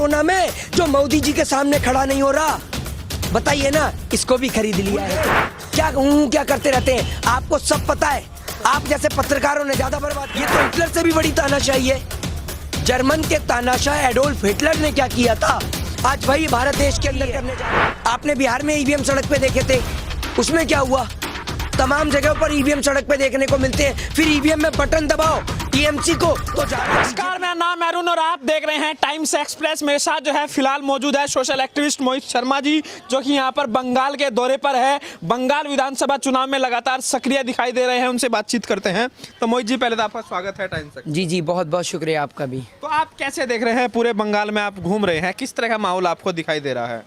Corona में जो मोदी जी के सामने खड़ा नहीं हो रहा? बताइए ना, इसको भी खरीद लिया है। क्या करते रहते हैं, आपको सब पता है। आप जैसे पत्रकारों ने ज्यादा बर्बाद किया। तो हिटलर से भी बड़ी तानाशाही है। जर्मन के तानाशाह एडोल्फ हिटलर ने क्या किया था, आज वही भारत देश के अंदर करने जा रहे हैं। आपने बिहार में ईवीएम सड़क पे देखे थे, उसमें क्या हुआ? तमाम जगहों पर ईवीएम सड़क पे देखने को मिलते हैं, फिर ईवीएम में बटन दबाओ टीएमसी को तो नमस्कार, मेरा नाम अरुण और आप देख रहे हैं टाइम्स एक्सप्रेस। मेरे साथ जो है फिलहाल मौजूद है सोशल एक्टिविस्ट मोहित शर्मा जी, जो कि यहाँ पर बंगाल के दौरे पर है। बंगाल विधानसभा चुनाव में लगातार सक्रिय दिखाई दे रहे हैं, उनसे बातचीत करते हैं। तो मोहित जी, पहले तो आपका स्वागत है टाइम्स एक्सप्रेस। जी जी, बहुत बहुत शुक्रिया आपका भी। तो आप कैसे देख रहे हैं, पूरे बंगाल में आप घूम रहे हैं, किस तरह का माहौल आपको दिखाई दे रहा है?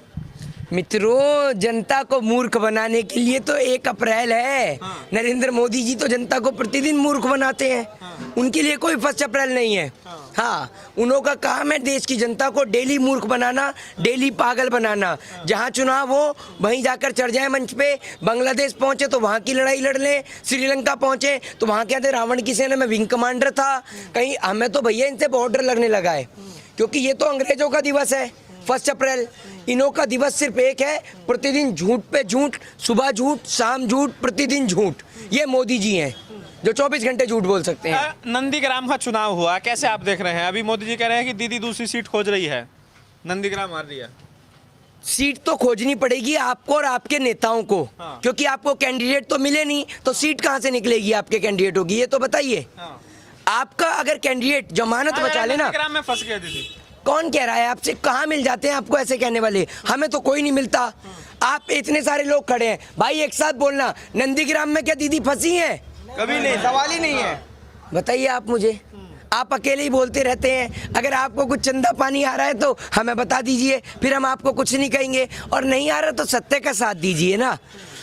मित्रों, जनता को मूर्ख बनाने के लिए तो 1 अप्रैल है। हाँ। नरेंद्र मोदी जी तो जनता को प्रतिदिन मूर्ख बनाते हैं। हाँ। उनके लिए कोई 1 अप्रैल नहीं है। हाँ, उन्हों का काम है देश की जनता को डेली मूर्ख बनाना, डेली पागल बनाना। जहाँ चुनाव हो वहीं जाकर चढ़ जाए मंच पे। बांग्लादेश पहुंचे तो वहाँ की लड़ाई लड़ लें, श्रीलंका पहुंचे तो वहाँ कहते रावण की सेना में विंग कमांडर था। कहीं हमें तो भैया इनसे बहुत डर लगने लगा है, क्योंकि ये तो अंग्रेजों का दिवस है 1 अप्रैल। इन्हों का दिवस सिर्फ एक है, प्रतिदिन झूठ पे झूठ, सुबह झूठ, शाम झूठ, प्रतिदिन झूठ। ये मोदी जी हैं जो 24 घंटे झूठ बोल सकते हैं। नंदीग्राम का चुनाव हुआ, कैसे आप देख रहे हैं? अभी मोदी जी कह रहे हैं कि दीदी दूसरी सीट खोज रही है, नंदीग्राम हार रही है। सीट तो खोजनी पड़ेगी आपको और आपके नेताओं को। हाँ। क्योंकि आपको कैंडिडेट तो मिले नहीं, तो सीट कहाँ से निकलेगी आपके कैंडिडेटों की, ये तो बताइए। हाँ। आपका अगर कैंडिडेट जमानत बचा लेना। नंदीग्राम में फंस गए दीदी। कौन कह रहा है आपसे? कहाँ मिल जाते हैं आपको ऐसे कहने वाले? हमें तो कोई नहीं मिलता। आप इतने सारे लोग खड़े हैं भाई, एक साथ बोलना, नंदीग्राम में क्या दीदी फंसी हैं? कभी नहीं, सवाल ही नहीं है। बताइए आप मुझे। आप अकेले ही बोलते रहते हैं। अगर आपको कुछ चंदा पानी आ रहा है तो हमें बता दीजिए, फिर हम आपको कुछ नहीं कहेंगे। और नहीं आ रहा तो सत्य का साथ दीजिए ना,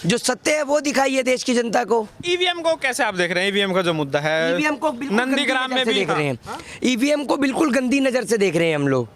जो सत्य है वो दिखाइए देश की जनता को। ईवीएम को कैसे आप देख रहे हैं? ईवीएम का जो मुद्दा है, ईवीएम को बिल्कुल नंदीग्राम में भी देख रहे हैं। ईवीएम को बिल्कुल गंदी नजर से देख रहे हैं हम लोग।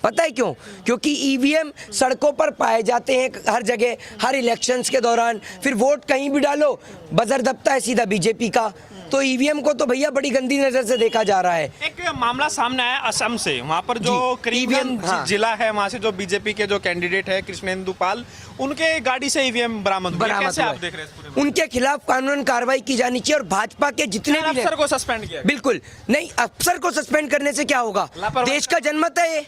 पता है क्यों? क्योंकि ईवीएम सड़कों पर पाए जाते हैं हर जगह, हर इलेक्शंस के दौरान। फिर वोट कहीं भी डालो, बजर दबता है सीधा बीजेपी का। तो ईवीएम को तो भैया बड़ी गंदी नजर से देखा जा रहा है। एक मामला सामने आया असम से, वहाँ पर जो करीबगंज जिला है, वहाँ से जो बीजेपी के जो कैंडिडेट है कृष्णेंदु पाल, उनके गाड़ी से ईवीएम बरामद हुआ। कैसे आप देख रहे हैं? उनके खिलाफ कानूनन कार्रवाई की जानी चाहिए। और भाजपा के जितने भी अफसर को सस्पेंड किया। बिल्कुल नहीं, अफसर को सस्पेंड करने से क्या होगा? देश का जनमत है ये।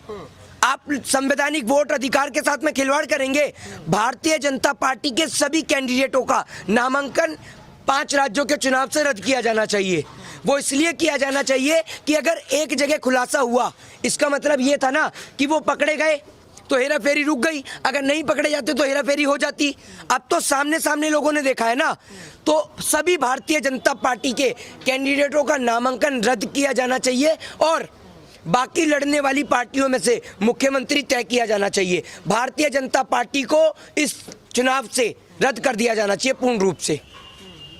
आप संवैधानिक वोट अधिकार के साथ में खिलवाड़ करेंगे। भारतीय जनता पार्टी के सभी कैंडिडेटों का नामांकन 5 राज्यों के चुनाव से रद्द किया जाना चाहिए। वो इसलिए किया जाना चाहिए कि अगर एक जगह खुलासा हुआ, इसका मतलब ये था ना कि वो पकड़े गए तो हेरा फेरी रुक गई, अगर नहीं पकड़े जाते तो हेरा फेरी हो जाती। अब तो सामने सामने लोगों ने देखा है ना। तो सभी भारतीय जनता पार्टी के कैंडिडेटों का नामांकन रद्द किया जाना चाहिए और बाकी लड़ने वाली पार्टियों में से मुख्यमंत्री तय किया जाना चाहिए। भारतीय जनता पार्टी को इस चुनाव से रद्द कर दिया जाना चाहिए पूर्ण रूप से।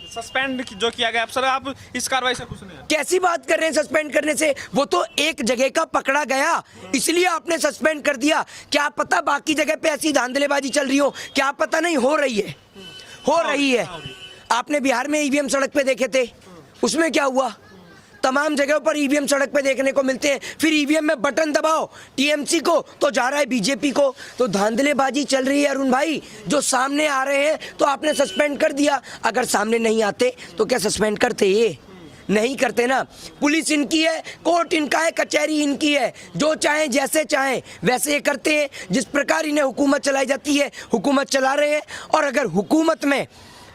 सस्पेंड जो किया गया अफसर, आप इस कार्रवाई से खुश नहीं हैं? कैसी बात कर रहे हैं सस्पेंड करने से? वो तो एक जगह का पकड़ा गया, इसलिए आपने सस्पेंड कर दिया। क्या पता बाकी जगह पे ऐसी धांधलेबाजी चल रही हो, क्या पता नहीं हो रही है, हो रही है। आपने बिहार में ईवीएम सड़क पे देखे थे, उसमें क्या हुआ? तमाम जगहों पर ईवीएम सड़क पे देखने को मिलते हैं, फिर ईवीएम में बटन दबाओ टीएमसी को तो जा रहा है बीजेपी को। तो धांधलेबाजी चल रही है अरुण भाई। जो सामने आ रहे हैं तो आपने सस्पेंड कर दिया, अगर सामने नहीं आते तो क्या सस्पेंड करते? ये नहीं करते ना। पुलिस इनकी है, कोर्ट इनका है, कचहरी इनकी है, जो चाहें जैसे चाहें वैसे ये करते हैं। जिस प्रकार इन्हें हुकूमत चलाई जाती है, हुकूमत चला रहे हैं। और अगर हुकूमत में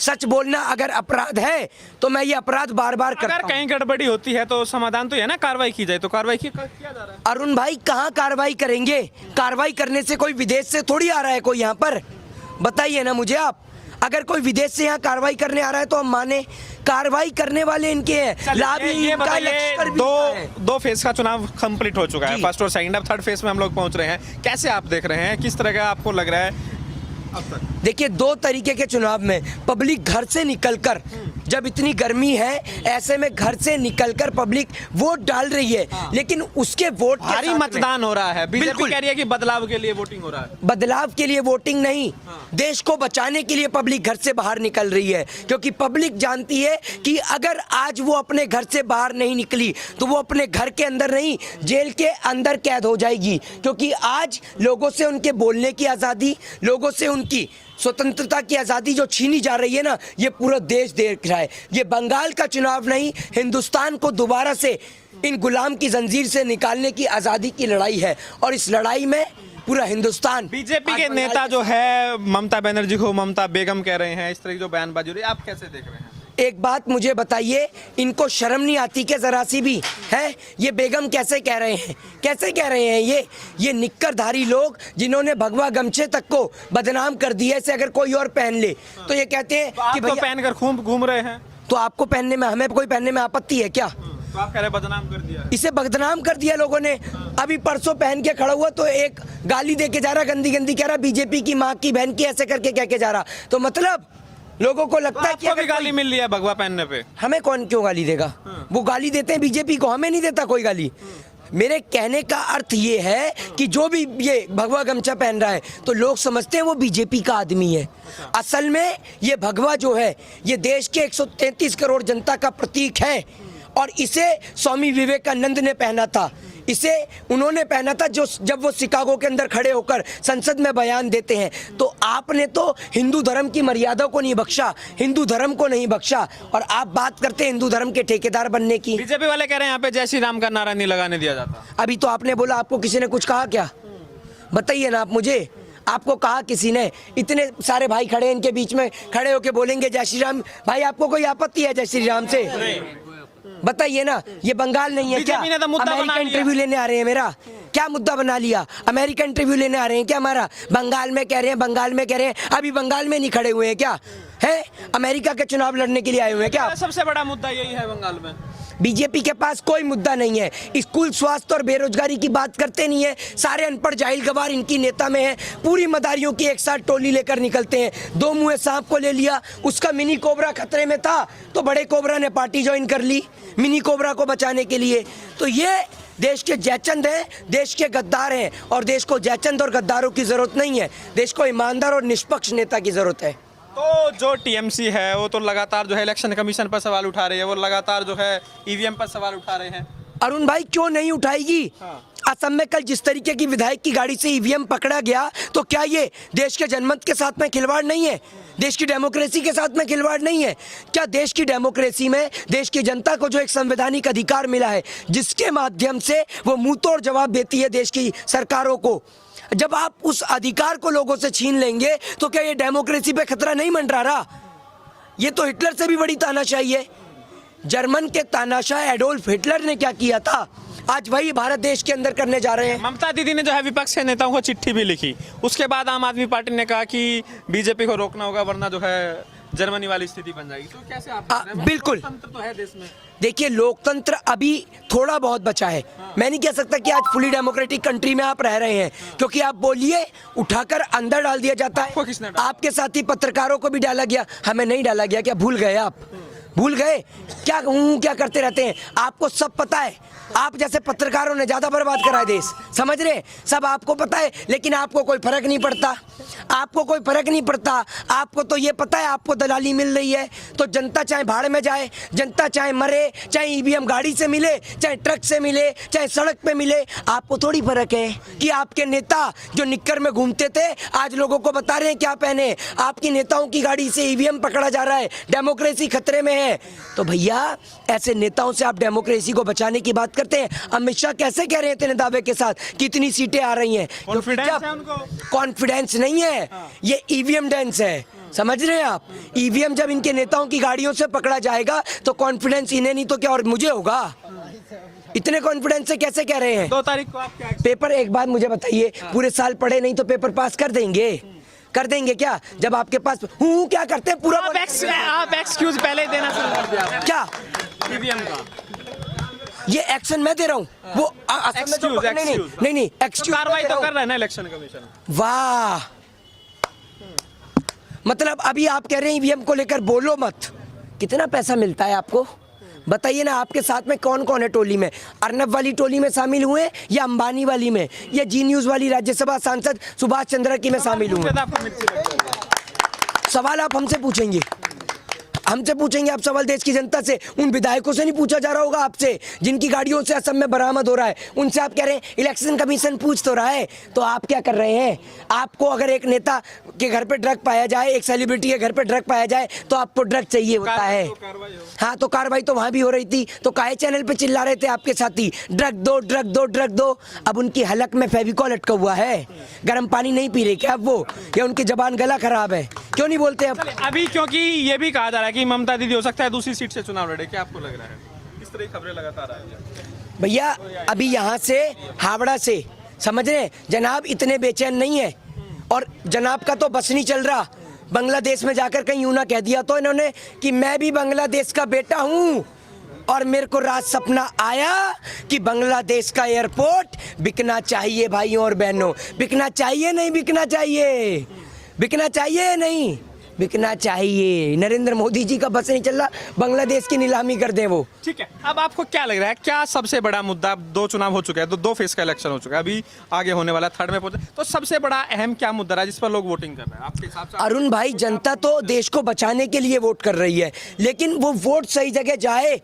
सच बोलना अगर अपराध है तो मैं ये अपराध बार बार करता हूं। अगर कहीं गड़बड़ी होती है तो समाधान तो है ना, कार्रवाई की जाए। तो कार्रवाई किया जा रहा है। अरुण भाई, कहाँ कार्रवाई करेंगे? कार्रवाई करने से कोई विदेश से थोड़ी आ रहा है कोई यहाँ पर, बताइए ना मुझे आप। अगर कोई विदेश से यहाँ कार्रवाई करने आ रहा है तो हम माने, कार्रवाई करने वाले इनके हैं। लाभ ये बताइए, दो फेज का चुनाव कंप्लीट हो चुका है, फर्स्ट और सेकंड। अब थर्ड फेज में हम लोग पहुंच रहे हैं। कैसे आप देख रहे हैं, किस तरह का आपको लग रहा है अब तक? देखिए, दो तरीके के चुनाव में पब्लिक घर से निकलकर, जब इतनी गर्मी है ऐसे में घर से निकलकर पब्लिक वोट डाल रही है, लेकिन उसके वोट के भारी साथ में- मतदान हो रहा है। बीजेपी बिल्कुल। कह रही है कि बदलाव के लिए वोटिंग हो रहा है। बदलाव के लिए वोटिंग नहीं, देश को बचाने के लिए पब्लिक घर से बाहर निकल रही है, क्योंकि पब्लिक जानती है कि अगर आज वो अपने घर से बाहर नहीं निकली तो वो अपने घर के अंदर नहीं, जेल के अंदर कैद हो जाएगी। क्योंकि आज लोगों से उनके बोलने की आज़ादी, लोगों से उनकी स्वतंत्रता की आज़ादी जो छीनी जा रही है ना, ये पूरा देश देख रहा है। ये बंगाल का चुनाव नहीं, हिंदुस्तान को दोबारा से इन गुलाम की जंजीर से निकालने की आज़ादी की लड़ाई है, और इस लड़ाई में पूरा हिंदुस्तान। बीजेपी के आज नेता बंगाल जो है ममता बनर्जी को ममता बेगम कह रहे हैं, इस तरह की जो बयानबाजी हो रही है, आप कैसे देख रहे हैं? एक बात मुझे बताइए, इनको शर्म नहीं आती क्या जरा सी भी है? ये बेगम कैसे कह रहे हैं, कैसे कह रहे हैं? ये निक्करधारी लोग जिन्होंने भगवा गमछे तक को बदनाम कर दिया, इसे अगर कोई और पहन ले तो ये कहते हैं तो आप कि तो भैया, पहनकर खूब घूम रहे हैं, तो आपको पहनने में, हमें कोई पहनने में आपत्ति है क्या? तो आप कह रहे हैं बदनाम कर दिया है। इसे बदनाम कर दिया लोगों ने। अभी परसों पहन के खड़ा हुआ तो एक गाली दे के जा रहा, गंदी गंदी कह रहा, बीजेपी की माँ की बहन की, ऐसे करके कह के जा रहा। तो मतलब लोगों को लगता है कि आपको भी अगर गाली कोई- मिल रही है भगवा पहनने पे। हमें कौन क्यों गाली देगा? वो गाली देते हैं बीजेपी को, हमें नहीं देता कोई गाली। मेरे कहने का अर्थ ये है कि जो भी ये भगवा गमछा पहन रहा है तो लोग समझते हैं वो बीजेपी का आदमी है। असल में ये भगवा जो है ये देश के 133 करोड़ जनता का प्रतीक है, और इसे स्वामी विवेकानंद ने पहना था। इसे उन्होंने पहना था जब वो शिकागो के अंदर खड़े होकर संसद में बयान देते हैं। तो आपने तो हिंदू धर्म की मर्यादा को नहीं बख्शा, हिंदू धर्म को नहीं बख्शा, और आप बात करते हैं हिंदू धर्म के ठेकेदार बनने की। बीजेपी वाले कह रहे हैं यहाँ पे जय श्री राम का नारा नहीं लगाने दिया जाता। अभी तो आपने बोला, आपको किसी ने कुछ कहा क्या? बताइए ना आप मुझे, आपको कहा किसी ने? इतने सारे भाई खड़े हैं, इनके बीच में खड़े होके बोलेंगे जय श्री राम। भाई आपको कोई आपत्ति है जय श्री राम से? बताइए ना। ये बंगाल नहीं है क्या? बीजेपी ने तो मुद्दा बना अमेरिका लिया। इंटरव्यू लेने आ रहे हैं मेरा, क्या मुद्दा बना लिया? अमेरिका इंटरव्यू लेने आ रहे हैं क्या हमारा? बंगाल में कह रहे हैं, बंगाल में कह रहे हैं। अभी बंगाल में नहीं खड़े हुए हैं क्या? है अमेरिका के चुनाव लड़ने के लिए आए हुए हैं क्या? सबसे बड़ा मुद्दा यही है बंगाल में। बीजेपी के पास कोई मुद्दा नहीं है। स्कूल, स्वास्थ्य और बेरोजगारी की बात करते नहीं है। सारे अनपढ़ जाहिल गवार इनकी नेता में है। पूरी मदारियों की एक साथ टोली लेकर निकलते हैं। दो मुँहे सांप को ले लिया, उसका मिनी कोबरा खतरे में था तो बड़े कोबरा ने पार्टी ज्वाइन कर ली मिनी कोबरा को बचाने के लिए। तो ये देश के जयचंद हैं, देश के गद्दार हैं, और देश को जयचंद और गद्दारों की जरूरत नहीं है। देश को ईमानदार और निष्पक्ष नेता की जरूरत है। तो जो टीएमसी है वो तो लगातार जो है इलेक्शन कमीशन पर सवाल उठा रही है, वो लगातार जो है ईवीएम पर सवाल उठा रहे हैं। अरुण भाई क्यों नहीं उठाएगी? असम में कल जिस तरीके की विधायक की गाड़ी से ईवीएम पकड़ा गया, तो क्या ये देश के जनमत के साथ में खिलवाड़ नहीं है? देश की डेमोक्रेसी के साथ में खिलवाड़ नहीं है क्या? देश की डेमोक्रेसी में देश की जनता को जो एक संवैधानिक अधिकार मिला है, जिसके माध्यम से वो मुंह तोड़ जवाब देती है देश की सरकारों को, जब आप उस अधिकार को लोगों से छीन लेंगे तो क्या ये डेमोक्रेसी पे खतरा नहीं मंडरा रहा? ये तो हिटलर से भी बड़ी तानाशाही है। जर्मन के तानाशाह एडोल्फ हिटलर ने क्या किया था, आज वही भारत देश के अंदर करने जा रहे हैं। ममता दीदी ने जो है विपक्ष के नेताओं को चिट्ठी भी लिखी, उसके बाद आम आदमी पार्टी ने कहा कि बीजेपी को रोकना होगा वरना जो है जर्मनी वाली स्थिति बन जाएगी। तो कैसे आप देख रहे हैं? बिल्कुल। लोकतंत्र तो है देश में। देखिए, लोकतंत्र अभी थोड़ा बहुत बचा है। मैं नहीं कह सकता कि आज फुली डेमोक्रेटिक कंट्री में आप रह रहे हैं, क्योंकि आप बोलिए उठाकर अंदर डाल दिया जाता आपको है। किसने डाला? आपके साथी पत्रकारों को भी डाला गया, हमें नहीं डाला गया क्या? भूल गए आप? भूल गए क्या? क्या करते रहते हैं? आपको सब पता है। आप जैसे पत्रकारों ने ज्यादा बर्बाद करा है देश, समझ रहे? सब आपको पता है, लेकिन आपको कोई फर्क नहीं पड़ता। आपको कोई फर्क नहीं पड़ता। आपको तो ये पता है आपको दलाली मिल रही है, तो जनता चाहे भाड़ में जाए, जनता चाहे मरे, चाहे ईवीएम गाड़ी से मिले, चाहे ट्रक से मिले, चाहे सड़क पे मिले, आपको थोड़ी फर्क है कि आपके नेता जो निक्कर में घूमते थे आज लोगों को बता रहे हैं क्या पहने। आपकी नेताओं की गाड़ी से ईवीएम पकड़ा जा रहा है, डेमोक्रेसी खतरे में है। तो भैया, ऐसे नेताओं से आप डेमोक्रेसी को बचाने की बात करते हैं। अमित शाह कैसे कह रहे हैं इतने दावे के साथ कितनी सीटें आ रही हैं? कॉन्फिडेंस है उनको। कॉन्फिडेंस नहीं है, ये ईवीएम डेंस है। समझ रहे हैं आप? ईवीएम जब इनके नेताओं की गाड़ियों से पकड़ा जाएगा तो कॉन्फिडेंस इन्हें नहीं तो क्या और मुझे होगा? इतने कॉन्फिडेंस से कैसे कह रहे हैं? 2 तारीख को आप क्या पेपर, एक बात मुझे बताइए, पूरे साल पढ़े नहीं तो पेपर पास कर देंगे? कर देंगे क्या? जब आपके पास हूँ क्या करते हैं पूरा आप एक्सक्यूज पहले ही देना शुरू कर दिया क्या? ईवीएम का। ये एक्शन मैं दे रहा हूँ, वो असल में तो Excuse, नहीं excuse। नहीं तो एक्सक्यूज कार्रवाई तो कर रहा है ना इलेक्शन कमीशन। वाह, मतलब अभी आप कह रहे हैं ईवीएम को लेकर बोलो मत, कितना पैसा मिलता है आपको बताइए ना। आपके साथ में कौन कौन है टोली में? अर्नब वाली टोली में शामिल हुए या अंबानी वाली में या जी न्यूज वाली राज्यसभा सांसद सुभाष चंद्र की में शामिल हुए? सवाल आप हमसे पूछेंगे, हमसे पूछेंगे आप सवाल देश की जनता से। उन विधायकों से नहीं पूछा जा रहा होगा आपसे जिनकी गाड़ियों से असम में बरामद हो रहा है, उनसे आप कह रहे हैं इलेक्शन कमीशन पूछ तो रहा है। तो आप क्या कर रहे हैं? आपको अगर एक नेता के घर पे ड्रग पाया जाए, एक सेलिब्रिटी के घर पे ड्रग पाया जाए तो आपको ड्रग चाहिए होता है। हाँ तो कार्रवाई तो वहां भी हो रही थी, तो काहे चैनल पे चिल्ला रहे थे आपके साथी ड्रग दो ड्रग दो ड्रग दो? अब उनकी हलक में फेविकॉल अटका हुआ है, गर्म पानी नहीं पी रहे क्या अब वो, या उनकी जबान गला खराब है, क्यों नहीं बोलते अब? अभी क्योंकि ये भी कहा जा रहा है कि ममता दीदी हो सकता है दूसरी सीट से चुनाव लड़े, क्या आपको लग रहा है? इस तरह की खबरें लगातार आ रही है भैया। अभी यहाँ से हावड़ा से समझ रहे हैं जनाब इतने बेचैन नहीं है, और जनाब का तो बस नहीं चल रहा। बांग्लादेश में जाकर कहीं यूं ना कह दिया तो इन्होंने कि मैं भी बांग्लादेश का बेटा हूँ, और मेरे को रात सपना आया कि बांग्लादेश का एयरपोर्ट बिकना चाहिए भाइयों और बहनों, बिकना चाहिए नहीं बिकना चाहिए, बिकना चाहिए नहीं बिकना चाहिए। नरेंद्र मोदी जी का बस नहीं चल रहा, बांग्लादेश की नीलामी कर दें वो। ठीक है, अब आपको क्या लग रहा है क्या सबसे बड़ा मुद्दा? दो चुनाव हो चुके हैं, तो दो फेज का इलेक्शन हो चुका है, अभी आगे होने वाला थर्ड में पहुंचे, तो सबसे बड़ा अहम क्या मुद्दा है जिस पर लोग वोटिंग कर रहे हैं आपके हिसाब से? अरुण भाई, जनता तो देश को बचाने के लिए वोट कर रही है, लेकिन वो वोट सही जगह जाए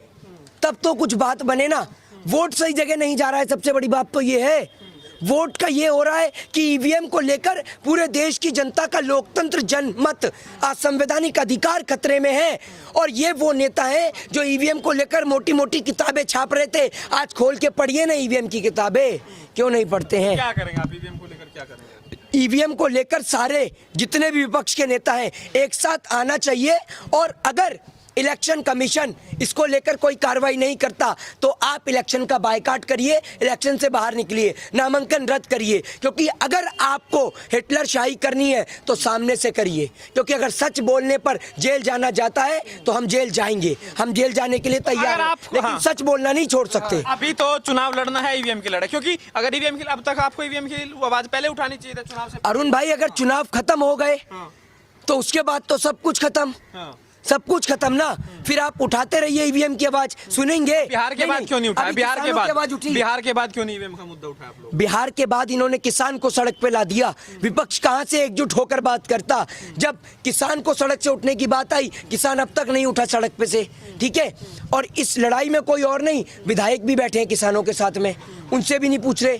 तब तो कुछ बात बने ना। वोट सही जगह नहीं जा रहा है, सबसे बड़ी बात तो ये है। वोट का ये हो रहा है कि ईवीएम को लेकर पूरे देश की जनता का लोकतंत्र जनमत असंवैधानिक अधिकार खतरे में है, और ये वो नेता है जो ईवीएम को लेकर मोटी मोटी किताबें छाप रहे थे। आज खोल के पढ़िए ना ईवीएम की किताबें, क्यों नहीं पढ़ते हैं? क्या करेंगे आप ईवीएम को लेकर, क्या करेंगे? ईवीएम को लेकर सारे जितने भी विपक्ष के नेता हैं एक साथ आना चाहिए, और अगर इलेक्शन कमीशन इसको लेकर कोई कार्रवाई नहीं करता तो आप इलेक्शन का बायकॉट करिए, इलेक्शन से बाहर निकलिए, नामांकन रद्द करिए। क्योंकि अगर आपको हिटलर शाही करनी है तो सामने से करिए, क्योंकि अगर सच बोलने पर जेल जाना जाता है तो हम जेल जाएंगे, हम जेल जाने के लिए तैयार हैं, लेकिन सच बोलना नहीं छोड़ सकते। अभी तो चुनाव लड़ना है ईवीएम की लड़ाई, क्योंकि अगर ईवीएम की अब तक आपको ईवीएम की आवाज पहले उठानी चाहिए था चुनाव से। अरुण भाई, अगर चुनाव खत्म हो गए तो उसके बाद तो सब कुछ खत्म, सब कुछ खत्म ना। फिर आप उठाते रहिए ईवीएम की आवाज, सुनेंगे। बिहार के बाद क्यों नहीं उठाया? बिहार के बाद क्यों नहीं ईवीएम का मुद्दा उठाया आप लोग? बिहार के बाद इन्होंने किसान को सड़क पे ला दिया। विपक्ष कहां से एकजुट होकर बात करता? जब किसान को सड़क से उठने की बात आई, किसान अब तक नहीं उठा सड़क पे से, ठीक है। और इस लड़ाई में कोई और नहीं, विधायक भी बैठे हैं किसानों के साथ में, उनसे भी नहीं पूछ रहे।